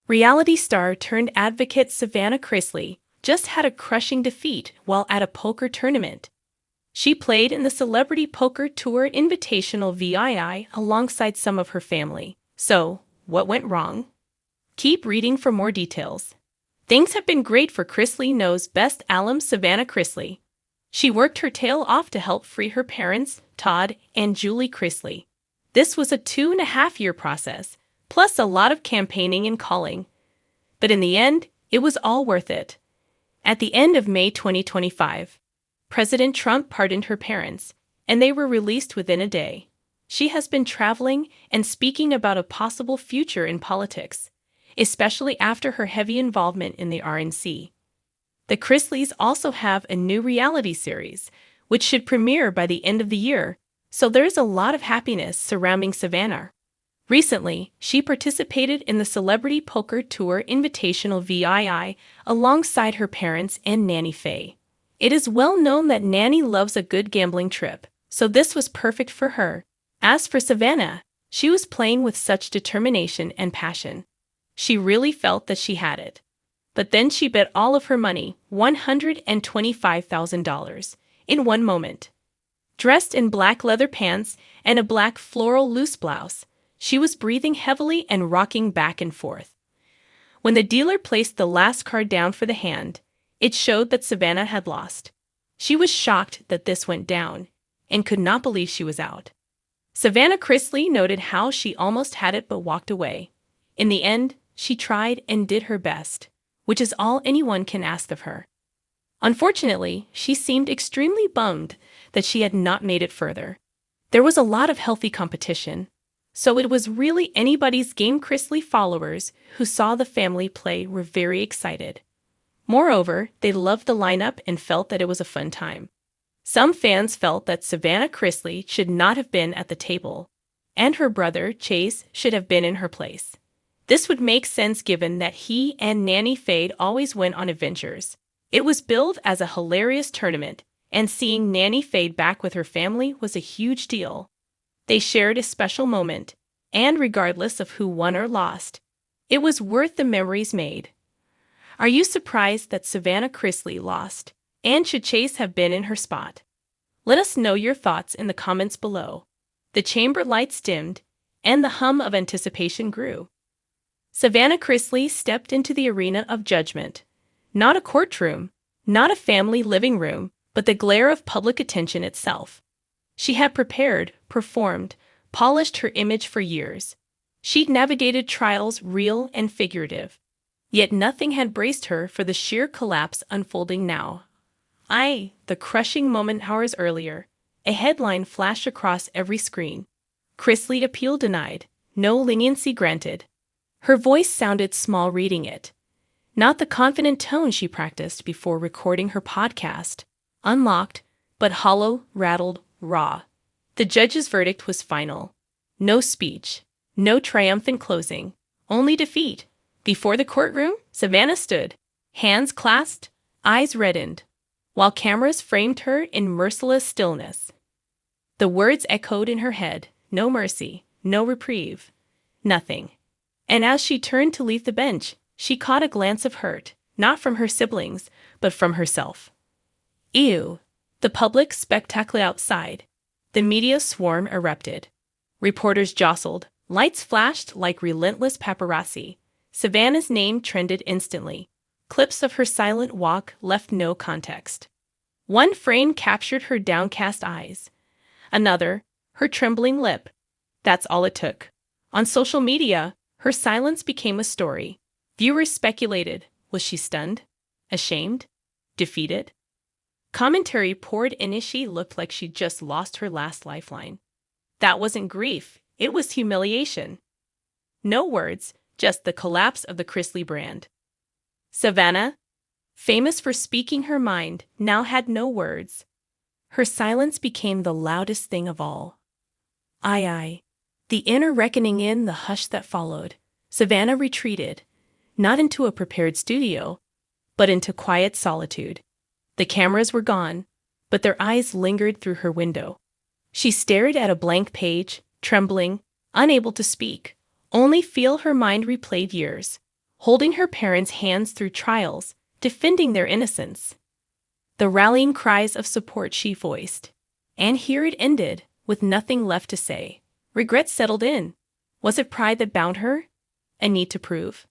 Reality star turned advocate Savannah Chrisley just had a crushing defeat while at a poker tournament. She played in the Celebrity Poker Tour Invitational VII alongside some of her family. So, what went wrong? Keep reading for more details. Things have been great for Chrisley Knows best alum Savannah Chrisley. She worked her tail off to help free her parents, Todd and Julie Chrisley. This was a 2.5-year process, plus a lot of campaigning and calling. But in the end, it was all worth it. At the end of May 2025, President Trump pardoned her parents, and they were released within a day. She has been traveling and speaking about a possible future in politics, especially after her heavy involvement in the RNC. The Chrisleys also have a new reality series, which should premiere by the end of the year, so there's a lot of happiness surrounding Savannah. Recently, she participated in the Celebrity Poker Tour Invitational VII alongside her parents and Nanny Faye. It is well known that Nanny loves a good gambling trip, so this was perfect for her. As for Savannah, she was playing with such determination and passion. She really felt that she had it. But then she bet all of her money, $125,000, in one moment. Dressed in black leather pants and a black floral loose blouse, she was breathing heavily and rocking back and forth. When the dealer placed the last card down for the hand, it showed that Savannah had lost. She was shocked that this went down, and could not believe she was out. Savannah Chrisley noted how she almost had it but walked away. In the end, she tried and did her best, which is all anyone can ask of her. Unfortunately, she seemed extremely bummed that she had not made it further. There was a lot of healthy competition, so it was really anybody's game. Chrisley followers who saw the family play were very excited. Moreover, they loved the lineup and felt that it was a fun time. Some fans felt that Savannah Chrisley should not have been at the table, and her brother, Chase, should have been in her place. This would make sense given that he and Nanny Faye always went on adventures. It was billed as a hilarious tournament, and seeing Nanny Faye back with her family was a huge deal. They shared a special moment, and regardless of who won or lost, it was worth the memories made. Are you surprised that Savannah Chrisley lost, and should Chase have been in her spot? Let us know your thoughts in the comments below. The chamber lights dimmed, and the hum of anticipation grew. Savannah Chrisley stepped into the arena of judgment. Not a courtroom, not a family living room, but the glare of public attention itself. She had prepared, performed, polished her image for years. She'd navigated trials real and figurative. Yet nothing had braced her for the sheer collapse unfolding now. The crushing moment hours earlier. A headline flashed across every screen. Chrisley appeal denied, no leniency granted. Her voice sounded small reading it. Not the confident tone she practiced before recording her podcast. Unlocked, but hollow, rattled, raw. The judge's verdict was final. No speech, no triumphant closing, only defeat. Before the courtroom, Savannah stood, hands clasped, eyes reddened, while cameras framed her in merciless stillness. The words echoed in her head, no mercy, no reprieve, nothing. And as she turned to leave the bench, she caught a glance of hurt, not from her siblings, but from herself. Ew. The public spectacle outside. The media swarm erupted. Reporters jostled, lights flashed like relentless paparazzi. Savannah's name trended instantly. Clips of her silent walk left no context. One frame captured her downcast eyes. Another, her trembling lip. That's all it took. On social media, her silence became a story. Viewers speculated, was she stunned? Ashamed? Defeated? Commentary poured in as she looked like she'd just lost her last lifeline. That wasn't grief, it was humiliation. No words, just the collapse of the Chrisley brand. Savannah, famous for speaking her mind, now had no words. Her silence became the loudest thing of all. The inner reckoning in the hush that followed. Savannah retreated, not into a prepared studio, but into quiet solitude. The cameras were gone, but their eyes lingered through her window. She stared at a blank page, trembling, unable to speak, only feel her mind replayed years. holding her parents' hands through trials, defending their innocence. The rallying cries of support she voiced. And here it ended, with nothing left to say. Regret settled in. Was it pride that bound her? A need to prove?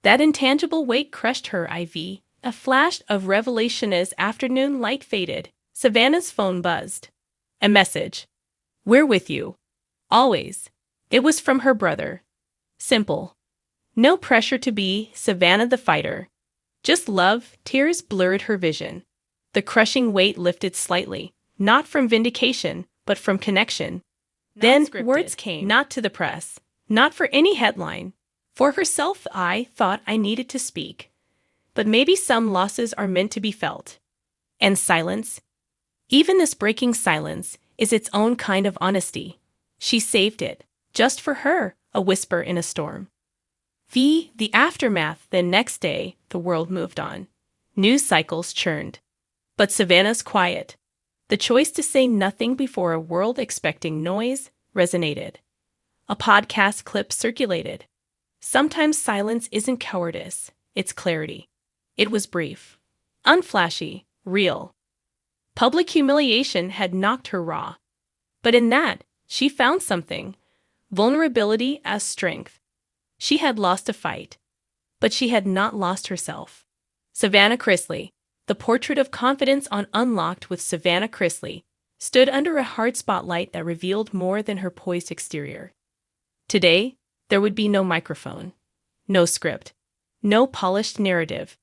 That intangible weight crushed her. A flash of revelation as afternoon light faded. Savannah's phone buzzed. A message. "We're with you. Always." It was from her brother. Simple. No pressure to be Savannah the fighter. Just love. Tears blurred her vision. The crushing weight lifted slightly, not from vindication, but from connection. Then words came, not to the press, not for any headline. For herself, I thought I needed to speak. But maybe some losses are meant to be felt. And silence, even this breaking silence, is its own kind of honesty. She saved it, just for her, a whisper in a storm. The aftermath. The next day, the world moved on. News cycles churned. But Savannah's quiet. The choice to say nothing before a world expecting noise resonated. A podcast clip circulated. Sometimes silence isn't cowardice, it's clarity. It was brief, unflashy, real. Public humiliation had knocked her raw. But in that, she found something. Vulnerability as strength. She had lost a fight, but she had not lost herself. Savannah Chrisley, the portrait of confidence on Unlocked with Savannah Chrisley, stood under a hard spotlight that revealed more than her poised exterior. Today, there would be no microphone, no script, no polished narrative,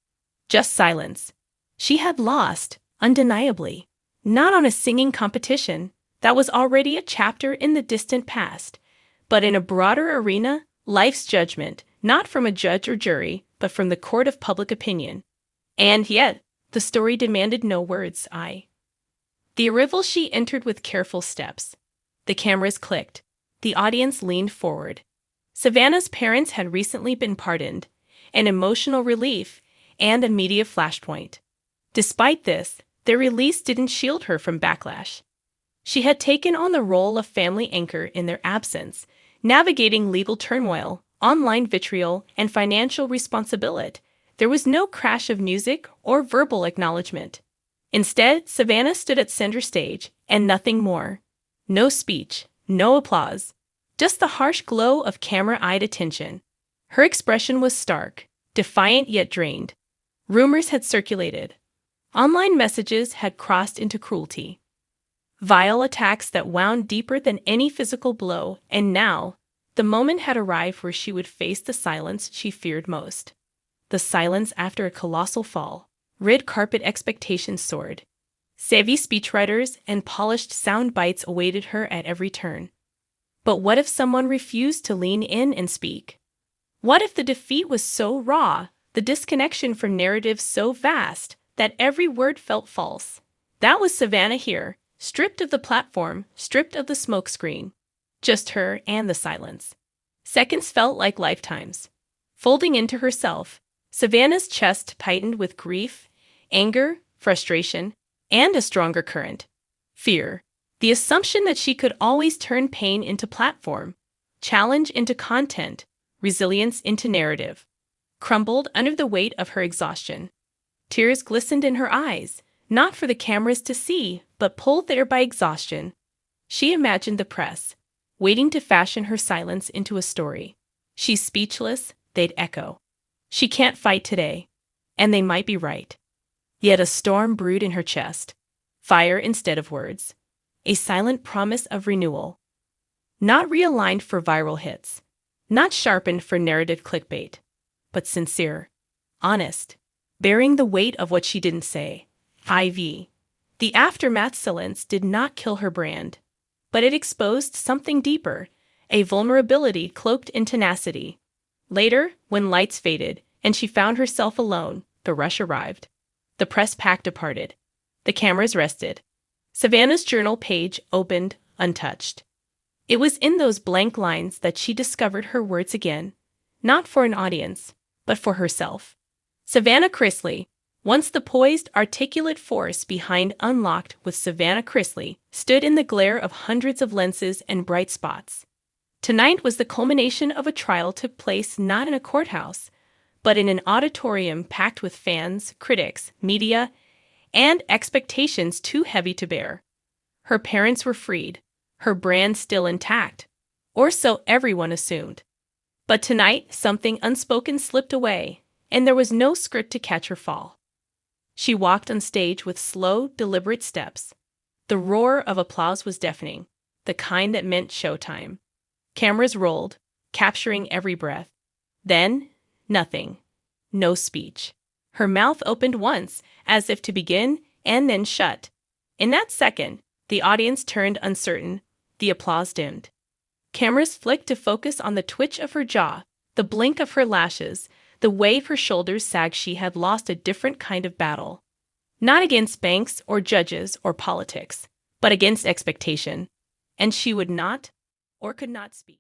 just silence. She had lost, undeniably, not on a singing competition that was already a chapter in the distant past, but in a broader arena, life's judgment, not from a judge or jury, but from the court of public opinion. And yet, the story demanded no words. The arrival she entered with careful steps. The cameras clicked. The audience leaned forward. Savannah's parents had recently been pardoned, an emotional relief, and a media flashpoint. Despite this, their release didn't shield her from backlash. She had taken on the role of family anchor in their absence, navigating legal turmoil, online vitriol, and financial responsibility. There was no crash of music or verbal acknowledgement. Instead, Savannah stood at center stage, and nothing more. No speech, no applause, just the harsh glow of camera-eyed attention. Her expression was stark, defiant yet drained. Rumors had circulated. Online messages had crossed into cruelty. Vile attacks that wound deeper than any physical blow, and now, the moment had arrived where she would face the silence she feared most. The silence after a colossal fall. Red carpet expectations soared. Savvy speechwriters and polished sound bites awaited her at every turn. But what if someone refused to lean in and speak? What if the defeat was so raw, the disconnection from narrative so vast, that every word felt false? That was Savannah here, stripped of the platform, stripped of the smokescreen. Just her and the silence. Seconds felt like lifetimes. Folding into herself, Savannah's chest tightened with grief, anger, frustration, and a stronger current. Fear. The assumption that she could always turn pain into platform, challenge into content, resilience into narrative, crumbled under the weight of her exhaustion. Tears glistened in her eyes, not for the cameras to see, but pulled there by exhaustion. She imagined the press, waiting to fashion her silence into a story. She's speechless, they'd echo. She can't fight today, and they might be right. Yet a storm brewed in her chest, fire instead of words, a silent promise of renewal. Not realigned for viral hits, not sharpened for narrative clickbait, but sincere, honest, bearing the weight of what she didn't say. The aftermath silence did not kill her brand, but it exposed something deeper, a vulnerability cloaked in tenacity. Later, when lights faded and she found herself alone, the rush arrived. The press pack departed. The cameras rested. Savannah's journal page opened, untouched. It was in those blank lines that she discovered her words again, not for an audience, but for herself. Savannah Chrisley, once the poised, articulate force behind Unlocked with Savannah Chrisley, stood in the glare of hundreds of lenses and bright spots. Tonight was the culmination of a trial took place not in a courthouse, but in an auditorium packed with fans, critics, media, and expectations too heavy to bear. Her parents were freed, her brand still intact, or so everyone assumed. But tonight, something unspoken slipped away, and there was no script to catch her fall. She walked on stage with slow, deliberate steps. The roar of applause was deafening, the kind that meant showtime. Cameras rolled, capturing every breath. Then, nothing. No speech. Her mouth opened once, as if to begin, and then shut. In that second, the audience turned uncertain, the applause dimmed. Cameras flicked to focus on the twitch of her jaw, the blink of her lashes, the way her shoulders sagged. She had lost a different kind of battle. Not against banks or judges or politics, but against expectation. And she would not, or could not speak.